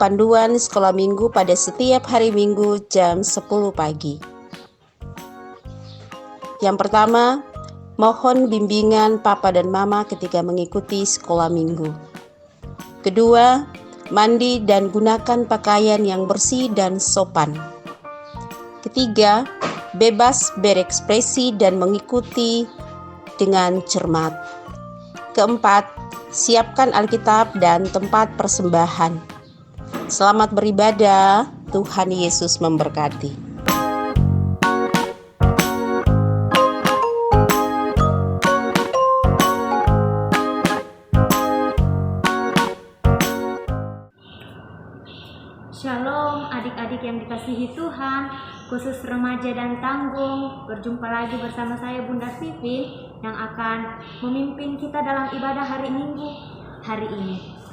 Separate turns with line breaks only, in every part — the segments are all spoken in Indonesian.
panduan sekolah minggu pada setiap hari Minggu jam 10 pagi. Yang pertama, mohon bimbingan Papa dan Mama ketika mengikuti sekolah minggu. Kedua, mandi dan gunakan pakaian yang bersih dan sopan. Ketiga, bebas berekspresi dan mengikuti dengan cermat. Keempat, siapkan Alkitab dan tempat persembahan. Selamat beribadah, Tuhan Yesus memberkati.
Shalom adik-adik yang dikasihi Tuhan, khusus remaja dan tanggung. Berjumpa lagi bersama saya Bunda Vivi yang akan memimpin kita dalam ibadah hari Minggu hari ini.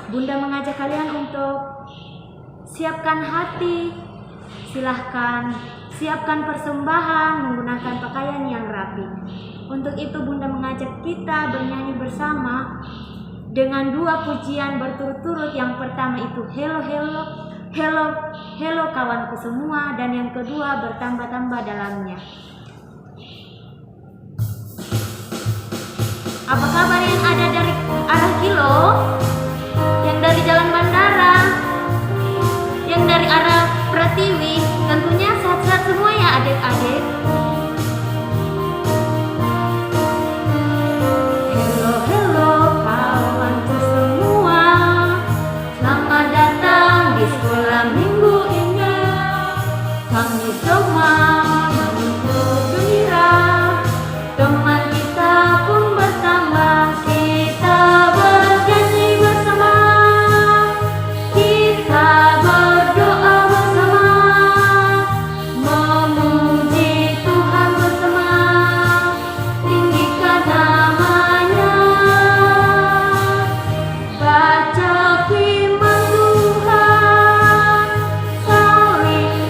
Bunda mengajak kalian untuk siapkan hati, silahkan siapkan persembahan menggunakan pakaian yang rapi. Untuk itu Bunda mengajak kita bernyanyi bersama dengan dua pujian berturut-turut. Yang pertama itu hello hello hello hello kawanku semua, dan yang kedua bertambah-tambah dalamnya. Apa kabar yang ada dari arah Kilo, yang dari Jalan Bandara, yang dari arah Pratiwi? Tentunya sehat-sehat semua ya adik-adik. Kami semua menuntut gembira, teman kita pun bertambah, kita bernyanyi bersama, kita berdoa bersama, memuji Tuhan bersama, tinggikan namanya, baca firman Tuhan, saling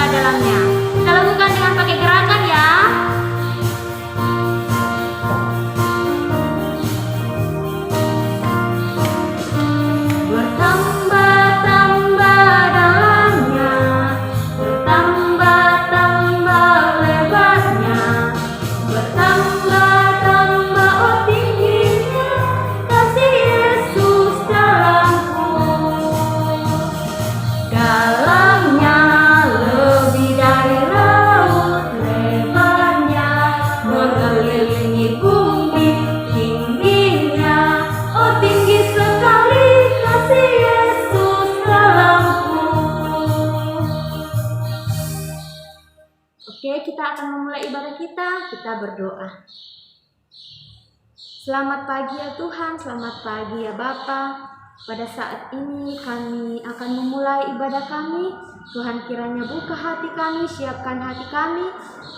dalamnya. Kita lakukan dengan pakai gerakan ya. Bertambah-tambah dalamnya, bertambah-tambah lebarnya, bertambah-tambah oh tingginya kasih Yesus dalamku. Dalamnya mengelilingi bumi, tingginya oh tinggi sekali kasih Yesus dalamku. Oke, kita akan memulai ibadah kita berdoa. Selamat pagi ya Tuhan, selamat pagi ya Bapa. Pada saat ini kami akan memulai ibadah kami. Tuhan kiranya buka hati kami, siapkan hati kami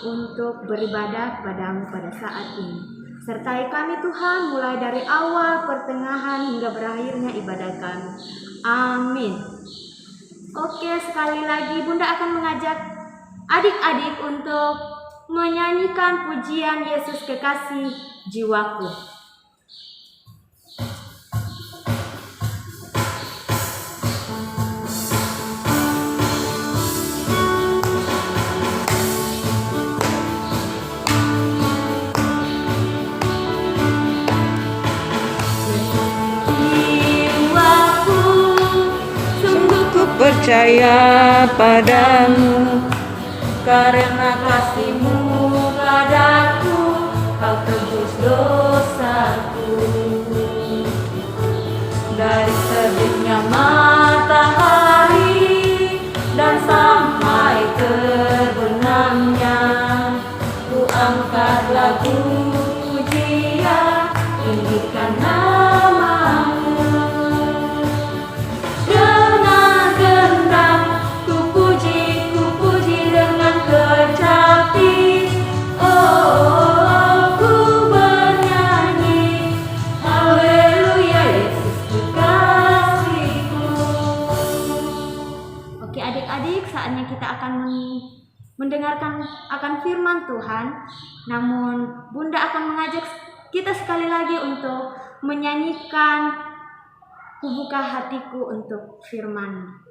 untuk beribadah kepadamu pada saat ini. Sertai kami Tuhan, mulai dari awal, pertengahan, hingga berakhirnya ibadah kami. Amin. Oke, sekali lagi Bunda akan mengajak adik-adik untuk menyanyikan pujian Yesus Kekasih Jiwaku.
Percaya padamu, karena kasih-Mu padaku, Kau tebus dosaku. Dari terbitnya matahari dan sampai terbenamnya, ku angkat lagu pujian, tinggikan nama-Mu.
Adik-adik, saatnya kita akan mendengarkan akan firman Tuhan, namun Bunda akan mengajak kita sekali lagi untuk menyanyikan "Kubuka Hatiku" untuk firman.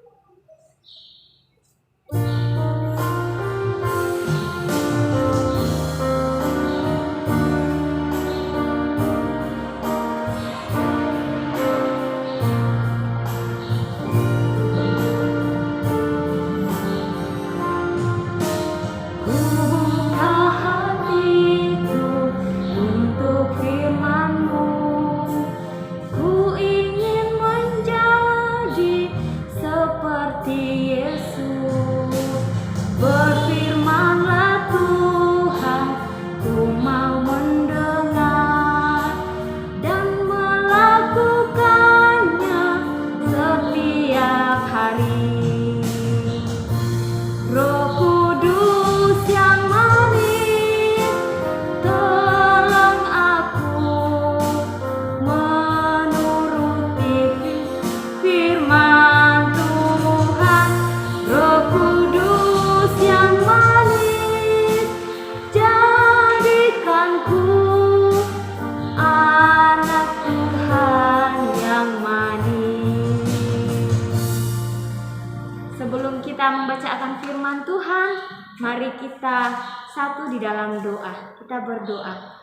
Sebelum kita membaca akan firman Tuhan, mari kita satu di dalam doa. Kita berdoa.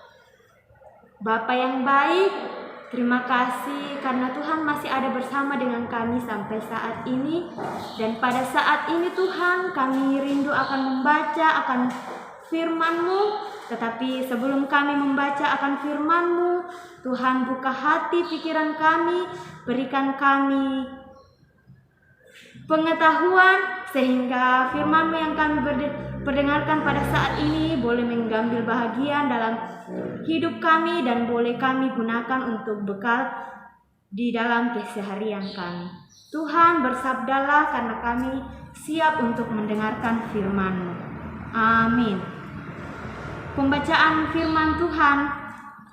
Bapa yang baik, terima kasih karena Tuhan masih ada bersama dengan kami sampai saat ini. Dan pada saat ini Tuhan, kami rindu akan membaca akan firman-Mu. Tetapi sebelum kami membaca akan firman-Mu, Tuhan buka hati pikiran kami, berikan kami pengetahuan sehingga firman-Mu yang kami perdengarkan pada saat ini boleh mengambil bahagian dalam hidup kami dan boleh kami gunakan untuk bekal di dalam keseharian kami. Tuhan, bersabdalah karena kami siap untuk mendengarkan firman-Mu. Amin. Pembacaan firman Tuhan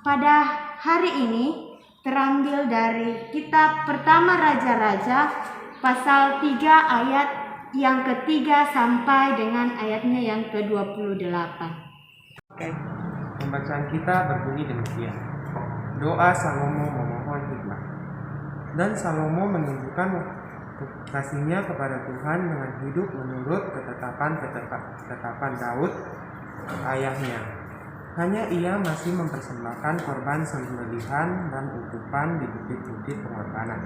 pada hari ini terambil dari kitab pertama Raja-Raja pasal 3 ayat yang ketiga sampai dengan ayatnya yang ke-28.
Oke, pembacaan kita berbunyi demikian. Doa Salomo memohon hikmah. Dan Salomo menunjukkan kasihnya kepada Tuhan dengan hidup menurut ketetapan Daud ayahnya. Hanya ia masih mempersembahkan korban sembelihan dan ukupan di bukit-bukit pengorbanan.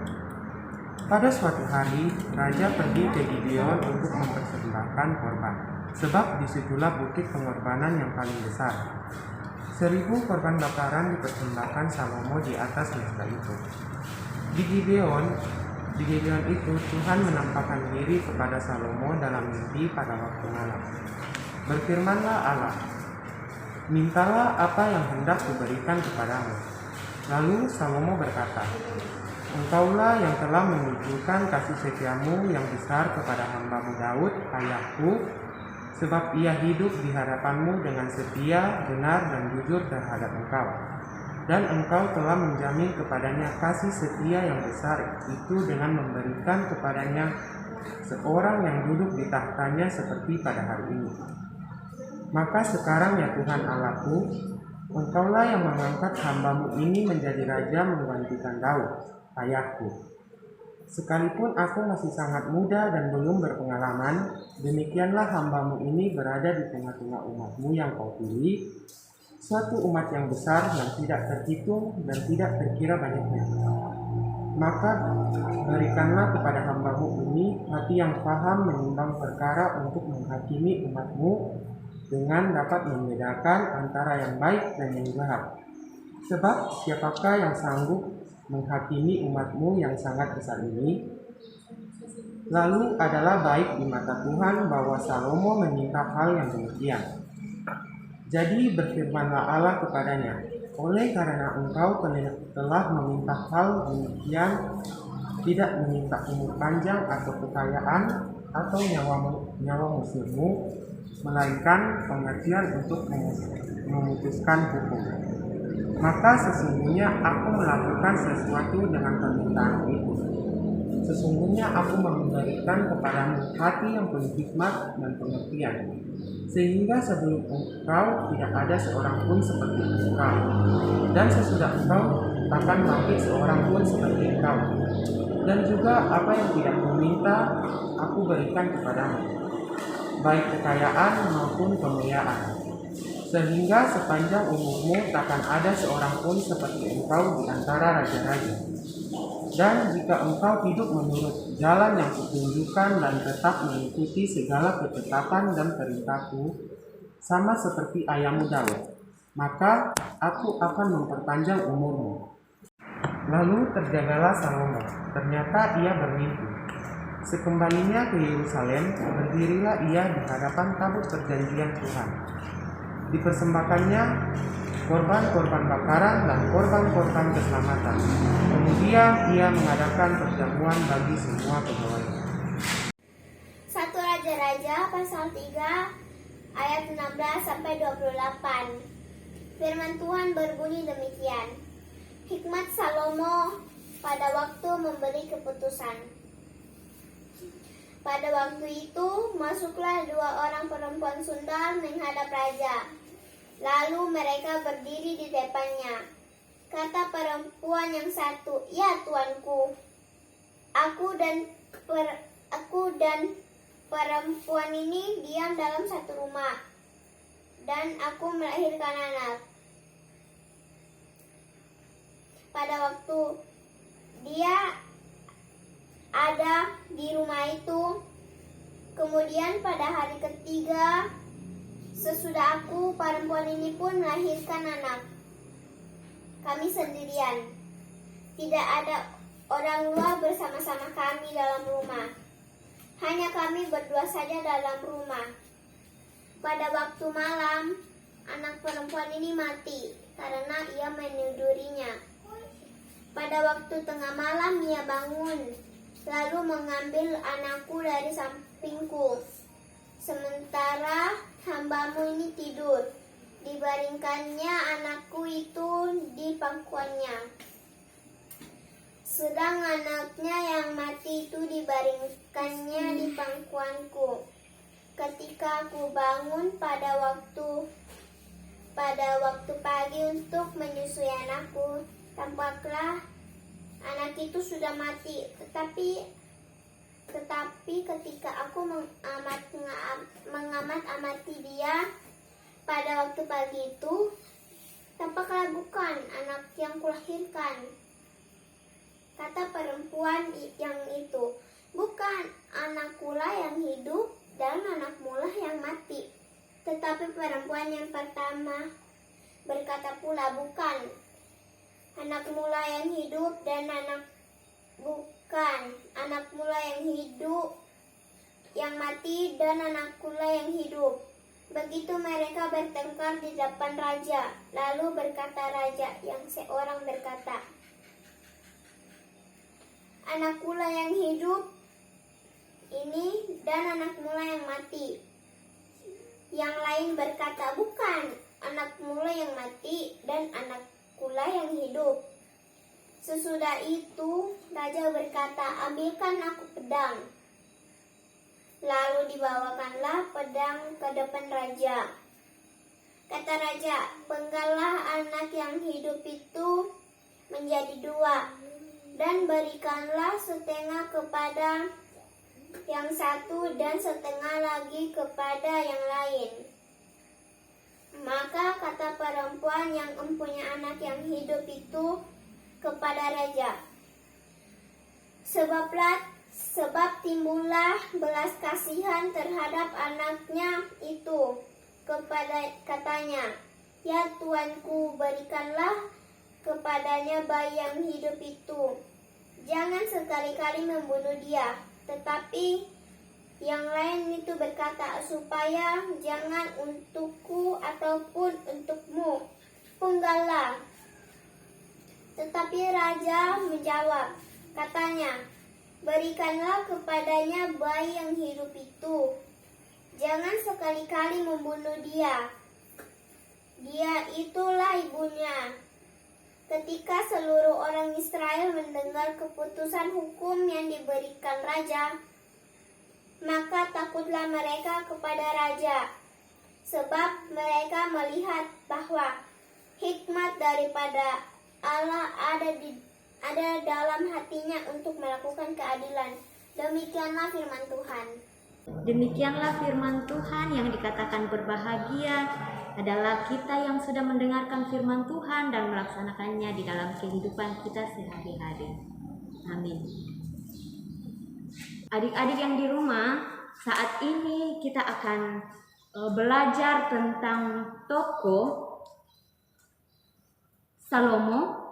Pada suatu hari, raja pergi ke Gibeon untuk mempersembahkan korban, sebab disitulah bukit pengorbanan yang paling besar. 1000 korban bakaran dipersembahkan Salomo di atas mesbah itu. Di Gibeon itu Tuhan menampakkan diri kepada Salomo dalam mimpi pada waktu malam. Berfirmanlah Allah, mintalah apa yang hendak kuberikan kepadamu. Lalu Salomo berkata, Engkaulah yang telah menunjukkan kasih setiamu yang besar kepada hamba-Mu Daud, ayahku, sebab ia hidup di hadapan-Mu dengan setia, benar, dan jujur terhadap Engkau. Dan Engkau telah menjamin kepadanya kasih setia yang besar itu dengan memberikan kepadanya seorang yang duduk di tahtanya seperti pada hari ini. Maka sekarang ya Tuhan Allahku, Engkaulah yang mengangkat hamba-Mu ini menjadi raja menggantikan Daud, ayahku. Sekalipun aku masih sangat muda dan belum berpengalaman, demikianlah hamba-Mu ini berada di tengah-tengah umat-Mu yang Kau pilih, suatu umat yang besar yang tidak terhitung dan tidak terkira banyaknya. Maka berikanlah kepada hamba-Mu ini hati yang paham menimbang perkara untuk menghakimi umat-Mu dengan dapat membedakan antara yang baik dan yang jahat. Sebab siapakah yang sanggup menghakimi umat-Mu yang sangat besar ini? Lalu adalah baik di mata Tuhan bahwa Salomo meminta hal yang demikian. Jadi berfirmanlah Allah kepadanya, oleh karena engkau telah meminta hal demikian, tidak meminta umur panjang atau kekayaan atau nyawa musuhmu, melainkan pengertian untuk memutuskan hukum. Maka sesungguhnya aku melakukan sesuatu dengan permintaan itu. Sesungguhnya aku memberikan kepadamu hati yang penuh hikmat dan pengertian, sehingga sebelum engkau tidak ada seorang pun seperti engkau, dan sesudah engkau takkan bangkit seorang pun seperti engkau. Dan juga apa yang tidak kuminta aku berikan kepadamu, baik kekayaan maupun kemuliaan, sehingga sepanjang umurmu takkan ada seorang pun seperti engkau di antara raja-raja. Dan jika engkau hidup menurut jalan yang kutunjukkan dan tetap mengikuti segala ketetapan dan perintahku, sama seperti ayahmu Daud, maka aku akan memperpanjang umurmu. Lalu terjagalah Salomo. Ternyata ia bermimpi. Sekembalinya ke Yerusalem, berdirilah ia di hadapan tabut perjanjian Tuhan. Dipersembahkannya korban-korban bakaran dan korban-korban keselamatan. Kemudian ia mengadakan perjamuan bagi semua pegawai.
1 Raja-Raja pasal 3 ayat 16 sampai 28. Firman Tuhan berbunyi demikian. Hikmat Salomo pada waktu memberi keputusan. Pada waktu itu masuklah 2 orang perempuan sundal menghadap raja. Lalu mereka berdiri di depannya. Kata perempuan yang satu, "Ya tuanku, aku dan perempuan ini diam dalam satu rumah, dan aku melahirkan anak. Pada waktu dia ada di rumah itu, kemudian pada hari ketiga sesudah aku, perempuan ini pun melahirkan anak. Kami sendirian. Tidak ada orang luar bersama-sama kami dalam rumah. Hanya kami berdua saja dalam rumah. Pada waktu malam, anak perempuan ini mati karena ia menidurinya. Pada waktu tengah malam ia bangun, lalu mengambil anakku dari sampingku. Sementara hambamu ini tidur, dibaringkannya anakku itu di pangkuannya. Sedang anaknya yang mati itu dibaringkannya di pangkuanku. Ketika aku bangun pada waktu pagi untuk menyusui anakku, tampaklah anak itu sudah mati. Tetapi ketika aku mengamati dia pada waktu pagi itu, tampaklah bukan anak yang kulahirkan. Kata perempuan yang itu, "Bukan anakkulah yang hidup dan anakmulah yang mati." Tetapi perempuan yang pertama berkata pula, "Bukan anakmulah yang hidup dan anakmulah yang hidup, yang mati dan anakkulah yang hidup." Begitu mereka bertengkar di depan raja. Lalu berkata raja yang seorang berkata, "Anakkulah yang hidup ini dan anakmulah yang mati." Yang lain berkata, "Bukan, anakmulah yang mati dan anakkulah yang hidup." Sesudah itu raja berkata, "Ambilkan aku pedang." Lalu dibawakanlah pedang ke depan raja. Kata raja, "Penggallah anak yang hidup itu menjadi 2, dan berikanlah setengah kepada yang satu dan setengah lagi kepada yang lain." Maka kata perempuan yang mempunyai anak yang hidup itu kepada raja, Sebab timbullah belas kasihan terhadap anaknya itu. Katanya, "Ya tuanku, berikanlah kepadanya bayi yang hidup itu. Jangan sekali-kali membunuh dia." Tetapi yang lain itu berkata, "Supaya jangan untukku ataupun untukmu, penggallah." Tetapi raja menjawab, katanya, "Berikanlah kepadanya bayi yang hidup itu. Jangan sekali-kali membunuh dia. Dia itulah ibunya." Ketika seluruh orang Israel mendengar keputusan hukum yang diberikan raja, maka takutlah mereka kepada raja. sebab mereka melihat bahwa hikmat daripada Allah ada dalam hatinya untuk melakukan keadilan. Demikianlah firman Tuhan.
Demikianlah firman Tuhan. Yang dikatakan berbahagia adalah kita yang sudah mendengarkan firman Tuhan dan melaksanakannya di dalam kehidupan kita sehari-hari. Amin. Adik-adik yang di rumah, saat ini kita akan belajar tentang tokoh Salomo.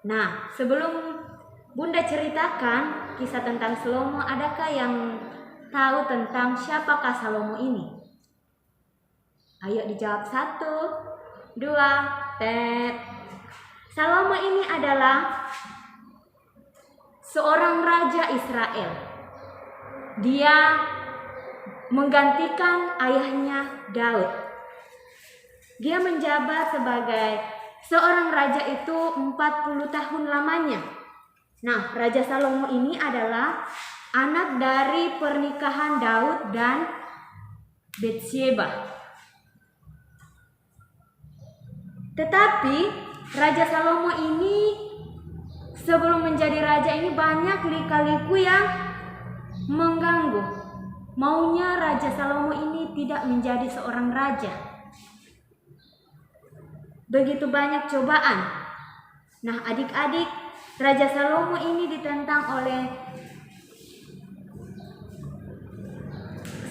Nah, sebelum Bunda ceritakan kisah tentang Salomo, adakah yang tahu tentang siapakah Salomo ini? Ayo dijawab 1, 2, tep. Salomo ini adalah seorang raja Israel. Dia menggantikan ayahnya Daud. Dia menjabat sebagai seorang raja itu 40 tahun lamanya. Nah, Raja Salomo ini adalah anak dari pernikahan Daud dan Batsyeba. Tetapi Raja Salomo ini sebelum menjadi raja ini banyak lika-liku yang mengganggu. Maunya Raja Salomo ini tidak menjadi seorang raja. Begitu banyak cobaan. Nah, adik-adik, Raja Salomo ini ditentang oleh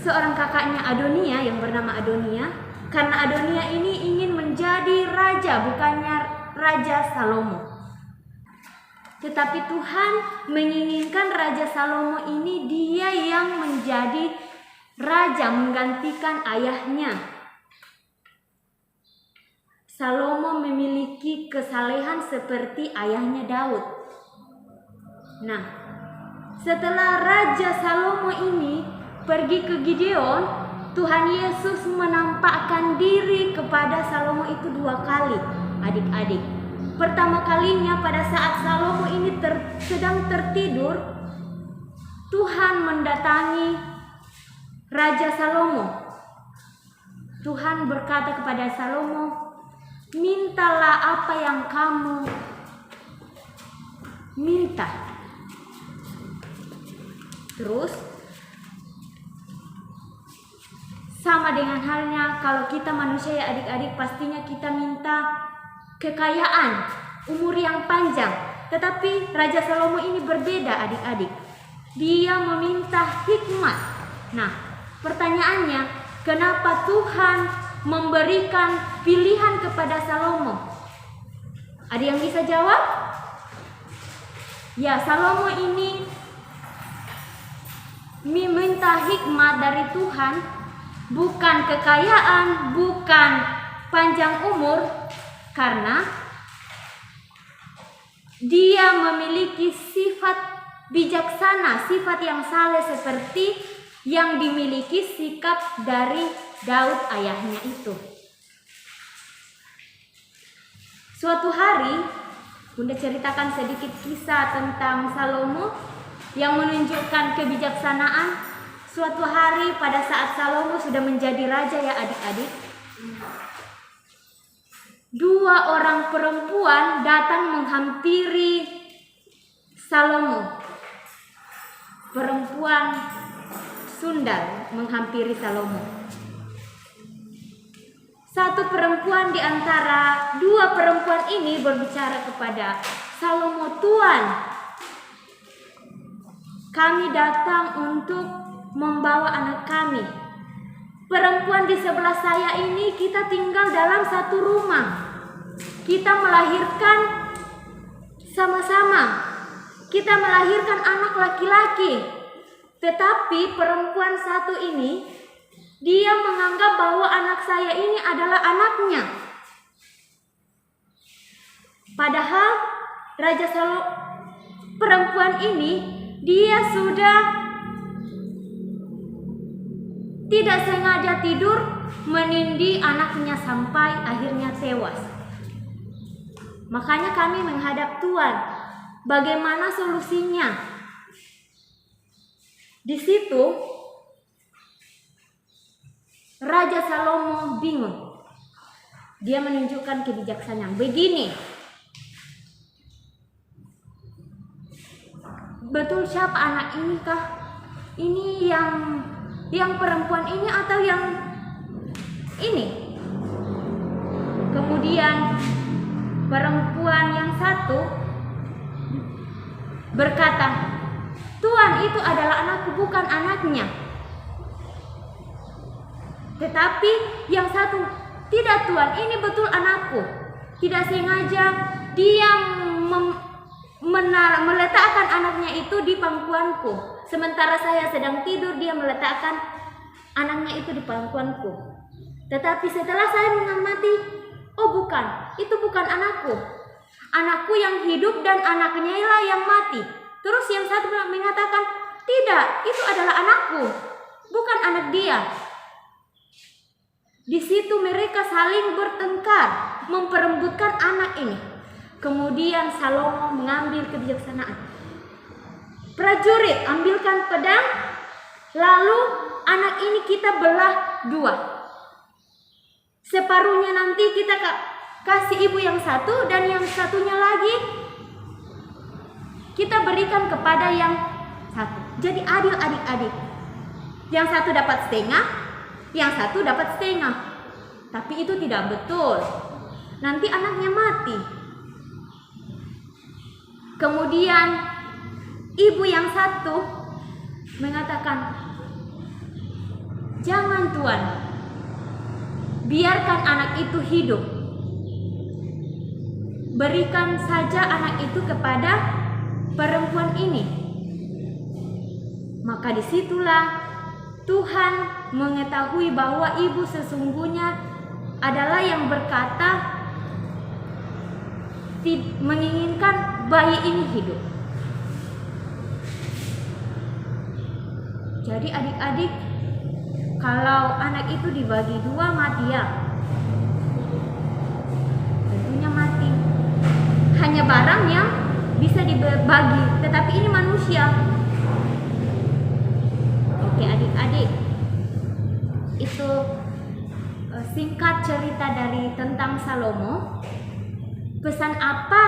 seorang kakaknya Adonia yang bernama Adonia, karena Adonia ini ingin menjadi raja, bukannya Raja Salomo. Tetapi Tuhan menginginkan Raja Salomo ini dia yang menjadi raja menggantikan ayahnya. Salomo memiliki kesalehan seperti ayahnya Daud. Nah, setelah Raja Salomo ini pergi ke Gideon, Tuhan Yesus menampakkan diri kepada Salomo itu 2 kali, adik-adik. Pertama kalinya pada saat Salomo ini sedang tertidur, Tuhan mendatangi Raja Salomo. Tuhan berkata kepada Salomo, "Mintalah apa yang kamu minta." Terus sama dengan halnya kalau kita manusia ya adik-adik, pastinya kita minta kekayaan, umur yang panjang. Tetapi Raja Salomo ini berbeda adik-adik. Dia meminta hikmat. Nah, pertanyaannya, kenapa Tuhan memberikan pilihan kepada Salomo? Ada yang bisa jawab? Ya, Salomo ini meminta hikmat dari Tuhan, bukan kekayaan, bukan panjang umur, karena dia memiliki sifat bijaksana, sifat yang saleh seperti yang dimiliki sikap dari Daud ayahnya itu. Suatu hari, Bunda ceritakan sedikit kisah tentang Salomo yang menunjukkan kebijaksanaan. Suatu hari pada saat Salomo sudah menjadi raja ya adik-adik, 2 orang perempuan datang menghampiri Salomo. Perempuan Sundal menghampiri Salomo. Satu perempuan di antara 2 perempuan ini berbicara kepada Salomo, "Tuan, kami datang untuk membawa anak kami. Perempuan di sebelah saya ini kita tinggal dalam satu rumah. Kita melahirkan sama-sama. Kita melahirkan anak laki-laki. Tetapi perempuan satu ini, dia menganggap bahwa anak saya ini adalah anaknya. Padahal perempuan ini, dia sudah tidak sengaja tidur menindih anaknya sampai akhirnya tewas. Makanya kami menghadap Tuhan, bagaimana solusinya?" Di situ Raja Salomo bingung. Dia menunjukkan kebijaksanaan. Begini, betul siapa anak ini kah? Ini yang perempuan ini atau yang ini? Kemudian perempuan yang satu berkata, Tuhan, itu adalah anakku, bukan anaknya. Tetapi yang satu, tidak Tuhan, ini betul anakku. Tidak sengaja dia meletakkan anaknya itu di pangkuanku. Sementara saya sedang tidur, dia meletakkan anaknya itu di pangkuanku. Tetapi setelah saya mengamati, oh bukan, itu bukan anakku. Anakku yang hidup dan anaknya lah yang mati. Terus yang satu mengatakan, tidak, itu adalah anakku, bukan anak dia. Di situ mereka saling bertengkar, memperebutkan anak ini. Kemudian Salomo mengambil kebijaksanaan. Prajurit, ambilkan pedang, lalu anak ini kita belah dua. Separuhnya nanti kita kasih ibu yang satu, dan yang satunya lagi kita berikan kepada yang satu. Jadi adil adik-adik. Yang satu dapat setengah, yang satu dapat setengah. Tapi itu tidak betul. Nanti anaknya mati. Kemudian ibu yang satu mengatakan, jangan Tuhan, biarkan anak itu hidup. Berikan saja anak itu kepada perempuan ini. Maka disitulah Tuhan mengetahui bahwa ibu sesungguhnya adalah yang berkata menginginkan bayi ini hidup. Jadi adik-adik, kalau anak itu dibagi dua mati ya, tentunya mati. Hanya barang yang bisa dibagi, tetapi ini manusia. Oke adik-adik, itu singkat cerita dari tentang Salomo. Pesan apa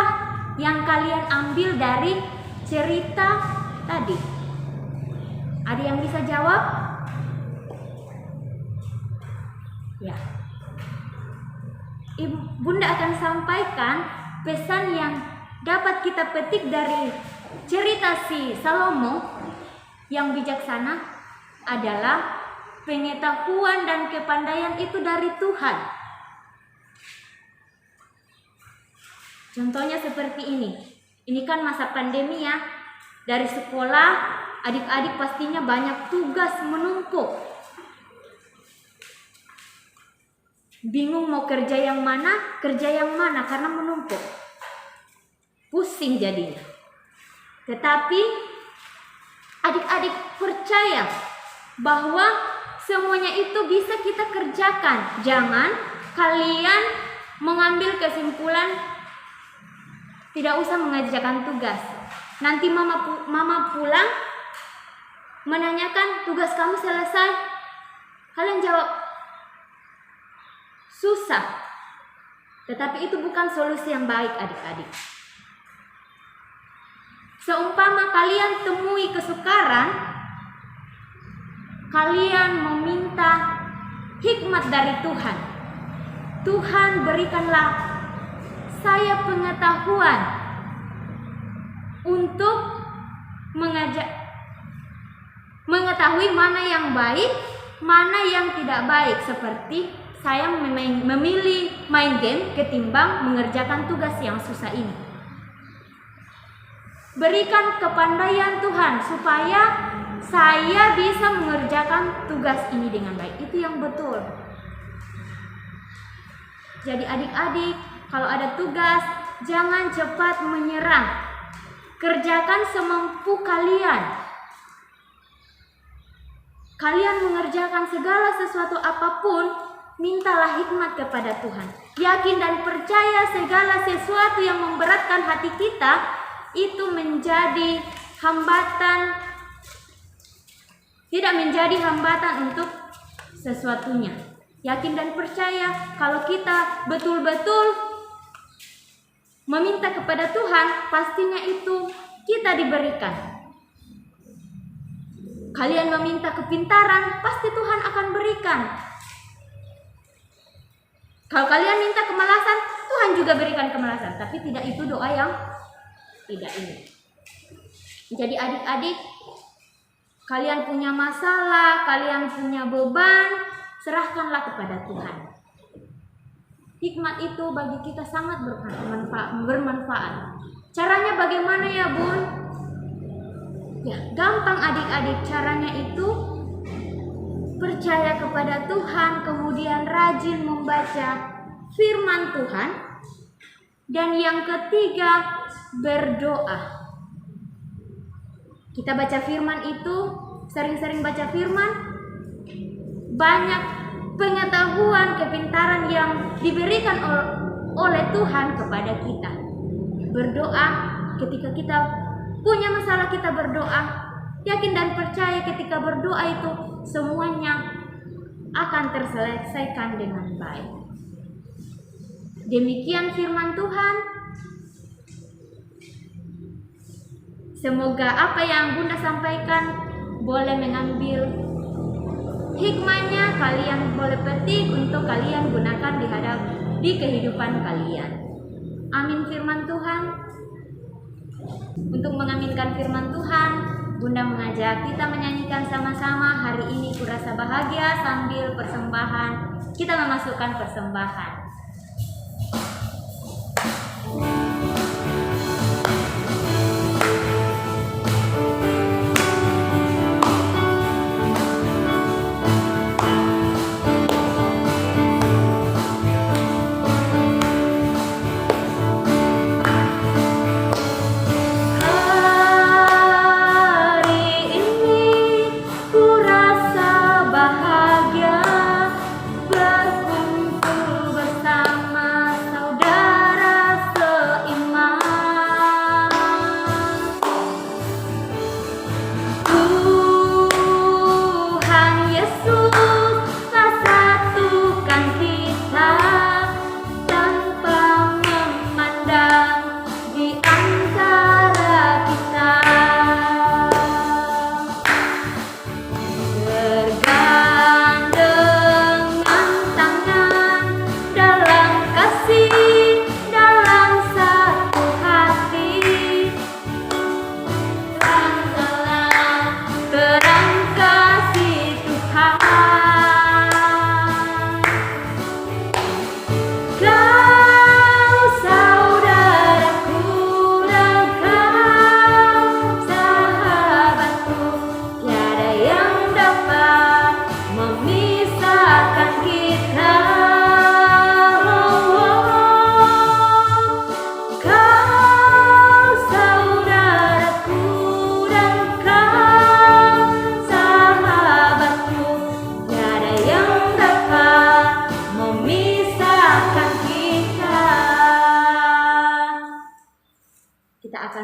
yang kalian ambil dari cerita tadi? Ada yang bisa jawab? Ya. Bunda akan sampaikan pesan yang dapat kita petik dari cerita si Salomo yang bijaksana adalah pengetahuan dan kepandaian itu dari Tuhan. Contohnya seperti ini. Ini kan masa pandemi ya. Dari sekolah, adik-adik pastinya banyak tugas menumpuk. Bingung mau kerja yang mana karena menumpuk. Pusing jadinya. Tetapi adik-adik percaya bahwa semuanya itu bisa kita kerjakan. Jangan kalian mengambil kesimpulan tidak usah mengerjakan tugas. Nanti mama pulang menanyakan tugas kamu selesai. Kalian jawab susah. Tetapi itu bukan solusi yang baik adik-adik. Seumpama kalian temui kesukaran, kalian meminta hikmat dari Tuhan. Tuhan berikanlah saya pengetahuan untuk mengetahui mana yang baik, mana yang tidak baik. Seperti saya memilih main game ketimbang mengerjakan tugas yang susah ini. Berikan kepandaian Tuhan supaya saya bisa mengerjakan tugas ini dengan baik. Itu yang betul. Jadi adik-adik, kalau ada tugas, jangan cepat menyerah. Kerjakan semampu kalian. Kalian mengerjakan segala sesuatu apapun, mintalah hikmat kepada Tuhan. Yakin dan percaya segala sesuatu yang memberatkan hati kita itu menjadi hambatan, tidak menjadi hambatan untuk sesuatunya. Yakin dan percaya kalau kita betul-betul meminta kepada Tuhan, pastinya itu kita diberikan. Kalian meminta kepintaran, pasti Tuhan akan berikan. Kalau kalian minta kemalasan, Tuhan juga berikan kemalasan. Tapi tidak itu doa yang tidak ini. Jadi adik-adik, kalian punya masalah, kalian punya beban, serahkanlah kepada Tuhan. Hikmat itu bagi kita sangat bermanfaat. Caranya bagaimana ya Bun? Ya gampang adik-adik, caranya itu percaya kepada Tuhan, kemudian rajin membaca firman Tuhan, dan yang ketiga berdoa. Kita baca firman itu, sering-sering baca firman, banyak pengetahuan, kepintaran yang diberikan oleh Tuhan kepada kita. Berdoa, ketika kita punya masalah kita berdoa, yakin dan percaya ketika berdoa itu semuanya akan terselesaikan dengan baik. Demikian firman Tuhan. Semoga apa yang Bunda sampaikan boleh mengambil hikmahnya, kalian boleh petik untuk kalian gunakan di kehidupan kalian. Amin firman Tuhan. Untuk mengaminkan firman Tuhan, Bunda mengajak kita menyanyikan sama-sama hari ini Kurasa Bahagia sambil persembahan. Kita memasukkan persembahan.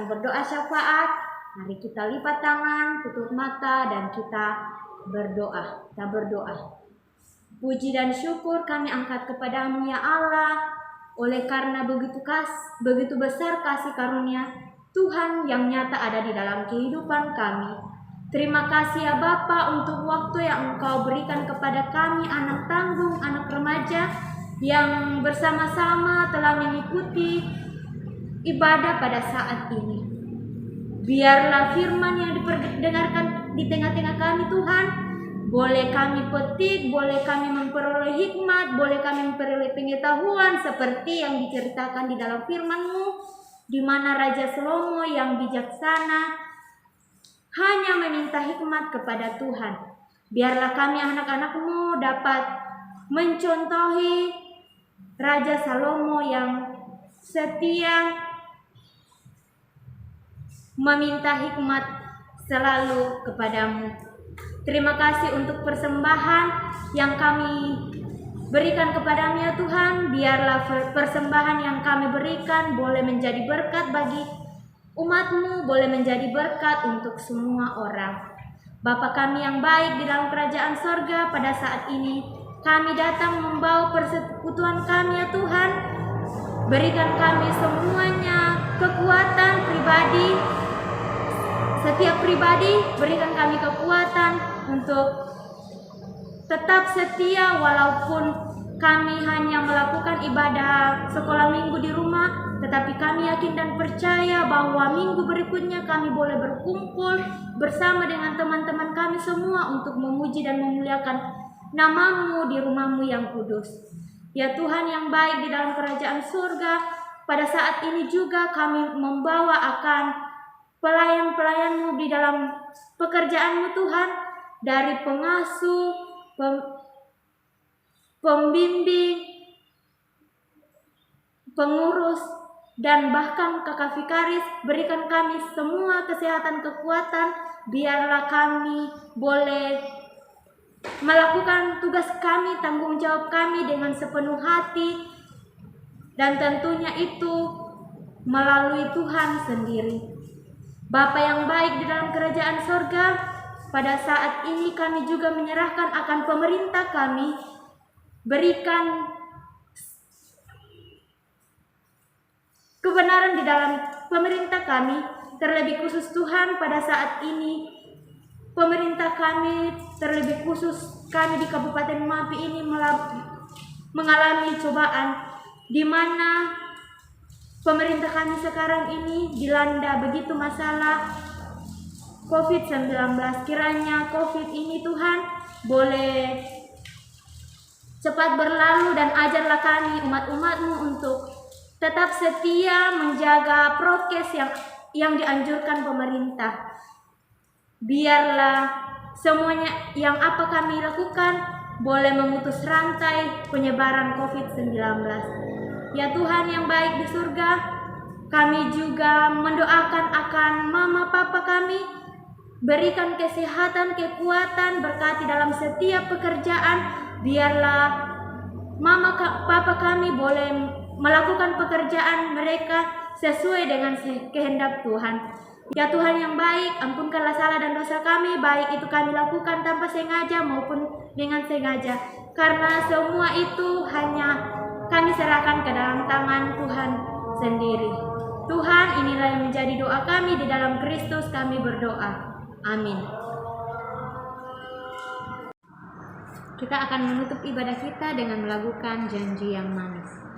Berdoa syafaat. Mari kita lipat tangan, tutup mata, dan kita berdoa. Kita berdoa. Puji dan syukur kami angkat kepadamu ya Allah, oleh karena begitu besar kasih karunia Tuhan yang nyata ada di dalam kehidupan kami. Terima kasih ya Bapa untuk waktu yang Engkau berikan kepada kami, anak tanggung, anak remaja, yang bersama-sama telah mengikuti ibadah pada saat ini. Biarlah firman yang diperdengarkan di tengah-tengah kami Tuhan, boleh kami petik, boleh kami memperoleh hikmat, boleh kami memperoleh pengetahuan seperti yang diceritakan di dalam firman-Mu, di mana Raja Salomo yang bijaksana hanya meminta hikmat kepada Tuhan. Biarlah kami anak-anak-Mu dapat mencontohi Raja Salomo yang setia meminta hikmat selalu kepadamu. Terima kasih untuk persembahan yang kami berikan kepadamu ya Tuhan. Biarlah persembahan yang kami berikan boleh menjadi berkat bagi umat-Mu, boleh menjadi berkat untuk semua orang. Bapa kami yang baik di dalam kerajaan sorga, pada saat ini kami datang membawa persekutuan kami ya Tuhan. Berikan kami semuanya kekuatan pribadi, setiap pribadi berikan kami kekuatan untuk tetap setia walaupun kami hanya melakukan ibadah sekolah minggu di rumah, tetapi kami yakin dan percaya bahwa minggu berikutnya kami boleh berkumpul bersama dengan teman-teman kami semua untuk memuji dan memuliakan nama-Mu di rumah-Mu yang kudus. Ya Tuhan yang baik di dalam kerajaan surga, pada saat ini juga kami membawa akan pelayan-pelayan-Mu di dalam pekerjaan-Mu Tuhan, dari pengasuh, pembimbing, pengurus, dan bahkan kakak vikaris. Berikan kami semua kesehatan, kekuatan, biarlah kami boleh melakukan tugas kami, tanggung jawab kami dengan sepenuh hati, dan tentunya itu melalui Tuhan sendiri. Bapa yang baik di dalam kerajaan sorga, pada saat ini kami juga menyerahkan akan pemerintah kami. Berikan kebenaran di dalam pemerintah kami, terlebih khusus Tuhan pada saat ini pemerintah kami, terlebih khusus kami di Kabupaten Mapi ini mengalami cobaan, di mana pemerintah kami sekarang ini dilanda begitu masalah COVID-19. Kiranya COVID ini Tuhan boleh cepat berlalu, dan ajarlah kami umat-umat-Mu untuk tetap setia menjaga prokes yang dianjurkan pemerintah. Biarlah semuanya yang apa kami lakukan boleh memutus rantai penyebaran COVID-19. Ya Tuhan yang baik di surga, kami juga mendoakan akan mama papa kami. Berikan kesehatan, kekuatan, berkati dalam setiap pekerjaan. Biarlah mama papa kami boleh melakukan pekerjaan mereka sesuai dengan kehendak Tuhan. Ya Tuhan yang baik, ampunkanlah salah dan dosa kami, baik itu kami lakukan tanpa sengaja maupun dengan sengaja. Karena semua itu hanya kami serahkan ke dalam tangan Tuhan sendiri. Tuhan, inilah yang menjadi doa kami, di dalam Kristus kami berdoa. Amin. Kita akan menutup ibadah kita dengan melakukan janji yang manis.